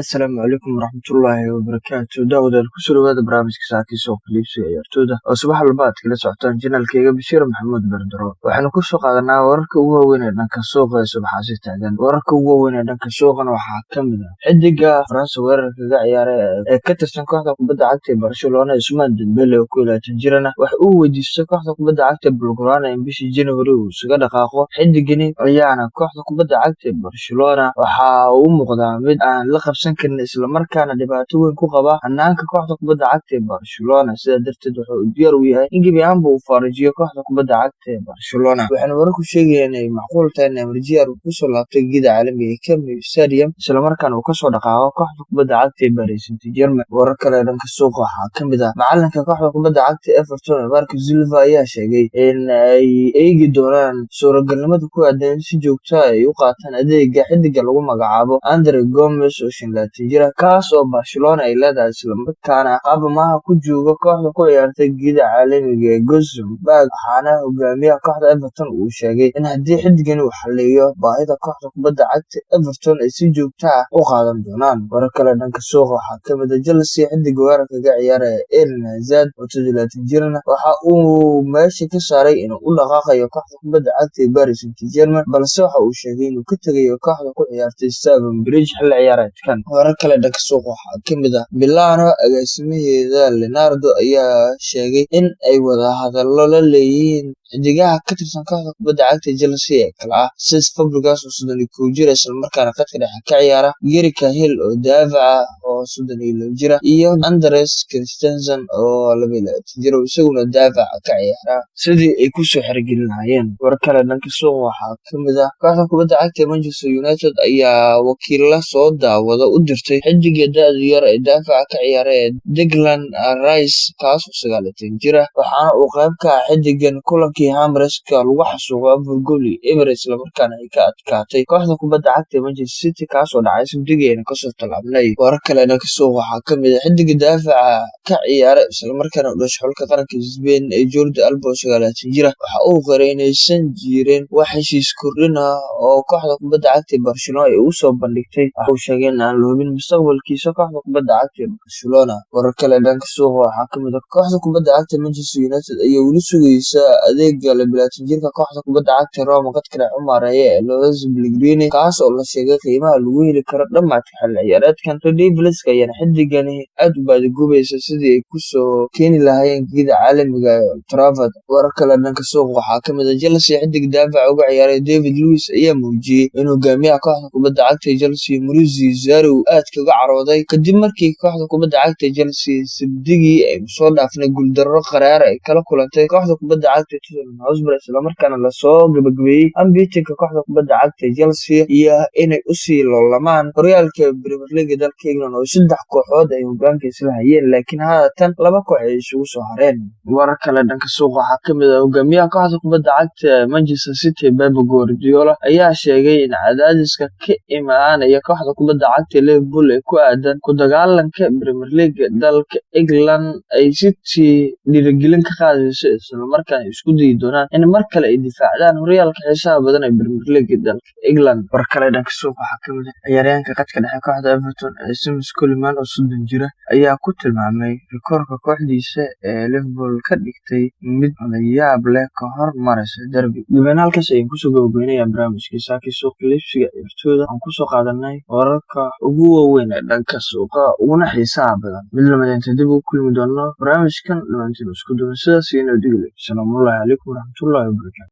Asalaamu calaykum waraxmatullaahi wabarakaatu. Daawadayaal ku soo dhawaada barnaamijka Saakiisa oo Filiibsiga ciyaartooyda oo subax walba aad kala socotaan janaalkayga Bashiir Maxamuud Bardaro. Waxaanu ku soo qaadanaa wararka ugu waaweyn ee dhanka suuqa ee subaxaasi taagan. Wararka ugu waaweyn ee dhanka suuqana waxaa ka mid ah xidiga Faransa weerarkaga ciyaara ee ka tirsan kooxda kubadda cagta ee Barcelona Ousmane Dembele oo 21 jirana waxa uu weydiistay kooxda kubadda cagta ee Blaugrana in bishii January uu isaga dhaqaaqo. Xidigani ayaana kooxda kubadda cagta ee Barcelona waxa uu muuqdaa mid aan la qabsan karin isla markaana dhibaato weyn ku qaba hanaanka kooxda kubadda cagta ee Barcelona. Sidaa darteed waxa uu diyaar u yahay in gebi ahaanba uu fariijiyo kooxda kubadda cagta ee Barcelona. Waxaana wararku sheegayaan inay macquul tahay in Neymar uu kusoo laabtay gida caalamiga ee Camp Nou Stadium isla markaana uu kasoo dhaqaaqo kooxda kubadda cagta ee Paris Saint-Germain. Warar kale ee dhanka suuqa waxaa ka mid ah macalinka kooxda kubadda cagta ee Everton Marco Silva ayaa sheegay in ay eegi doonaan suuragalnimada ku aadan in si joogto ah ay u qaataan adeega xidiga lagu magacaabo Andre Gomes oo 25 jir ah kaas oo Barcelona ay leedahay isla markaana qaab amaah ku jooga kooxda ku ciyaarta gida caalamiga ee Gothenburg. Waxaana hogaamiyaha kooxda Everton uu sheegay in haddii xidigan uu xalliyo baahida kooxda kubadda cagta Everton ay si joogto ah u qaadan doonaan. Warar kale dhanka suuqa waxaa ka mid ah Chelsea xidiga weerarkaga ciyaara Eden Hazard oo 27 jirana waxa uu meesha ka saaray inuu u dhaqaaqayo kooxda kubadda cagta ee Paris Saint-Germain, balse waxa uu sheegay inuu ka tagayo kooxda ku ciyaarta Stamford Bridge xilli ciyaareedkan. Warar kale dhanka suuqa waxaa ka mid ah Milano agaasimaheeda Leonardo ayaa sheegay in ay wada hadallo la leeyihiin xidigaha ka tirsan kooxda kubadda cagta Chelsea ee kala ah Cesc Fabregas oo 31 jir isla markaana khadka dhexe ka ciyaara, Gary Cahill oo daafaca oo 32 jir iyo Andreas Christensen oo 22 jir oo isaguna daafaca ka ciyaara sidii ay ku soo xirigelin lahaayeen. War kale dhanka suuqa waxaa ka mid ah kooxda kubadda cagta Manchester United ayaa wakiilo soo daawada u dirtay xidiga da'da yar ee daafaca ka ciyaara ee Declan Rice kaas oo 19 jir ah, waxaana uu qayb ka ah xidigan kulankii Hammerska lagu xasuuqo 4 gool iyo eber isla markaana ay ka adkaatay kooxda kubadda cagta Manchester City kaas oo dhacay Sabtidii kasoo talaabnay. Warar kale dhanka suuqa waxaa ka mid ah xidiga daafaca ka ciyaara isla markaana u dhashay xulka qaranka Spain ee Jordi Alba oo 19 jir ah, waxa uu qiray inaysan jirin wax heshiis kordhin ah oo kooxda kubadda cagta Barcelona ay u soo bandhigtay. Waxa uu sheegay in aan la hubin mustaqbalkiisa kooxda kubadda cagta ee Barcelona. Warar kale dhanka suuqa waxaa ka mid ah kooxda kubadda cagta Manchester United ayaa weli sugaysa adeega 22 jirka kooxda kubadda cagta Roma khadka dhexe u maareeya ee Lorenzo Pellegrini kaas oo la sheegay qiimaha lagu heli karo dhamaadka xilli ciyaareedkan. Red Devils ayaana xidigani aad u baadigoobaysa sidii ay ku soo keeni lahaayeen gida caalamiga ee Old Trafford. Warar kale dhanka suuqa waxaa ka mid ah Chelsea xidig daafaca uga ciyaaray David Luiz ayaa muujiyay in hogaamiyaha kooxda kubadda cagta Chelsea Maurizio Sarri uu aad kaga carooday kadib markii kooxda kubadda cagta Chelsea Sabtidii ay soo dhaafnay guuldarro qaraar ay kala kulantay kooxda kubadda cagta Tottenham Hotspur isla markaana lasoo gabagabeeyay ambitinka kooxda kubadda cagta Chelsea iyo inay u sii loolamaan horyaalka Premier League dalka England oo 3 kooxood ay hogaanka isla hayeen laakiin haatan 2 koox ay isugu soo hareen. Warar kale dhanka suuqa waxaa ka mid ah hogaamiyaha kooxda kubadda cagta Manchester City Pep Guardiola ayaa sheegay in cadaadiska ka imaanaya kooxda kubadda cagta Liverpool ee ku aadan ku dagaalanka Premier League dalka England ay City dhiirigelin ka qaadayso isla markaana isku dayi doonaan in mar kale ay difaacdaan horyaalka xiisaha badan ee Premier League dalka England. War kale dhanka suuqa waxaa ka mid ah ciyaaryahanka khadka dhexe kooxda Everton ee Seamus Coleman oo 30 jir ah ayaa ku tilmaamay rikoorka kooxdiisa ee Liverpool ka dhigtay mid la yaab leh ka hor maraysa derby. Halkaas ayaan kusoo gabagabeynaya barnaamijkii Saakiisa oo Filiibsiga ciyaartooyda aan kusoo qaadanay wararka ugu waaweyn ee dhanka suuqa uguna xiisaha badan. Mid lamid inta dib ugu kulmi doono barnaamijkan dhamaantiin isku duwan sidaas iyo nabadgelyo. Asalaamu calaykum waraxmatullaahi wabarakaatu.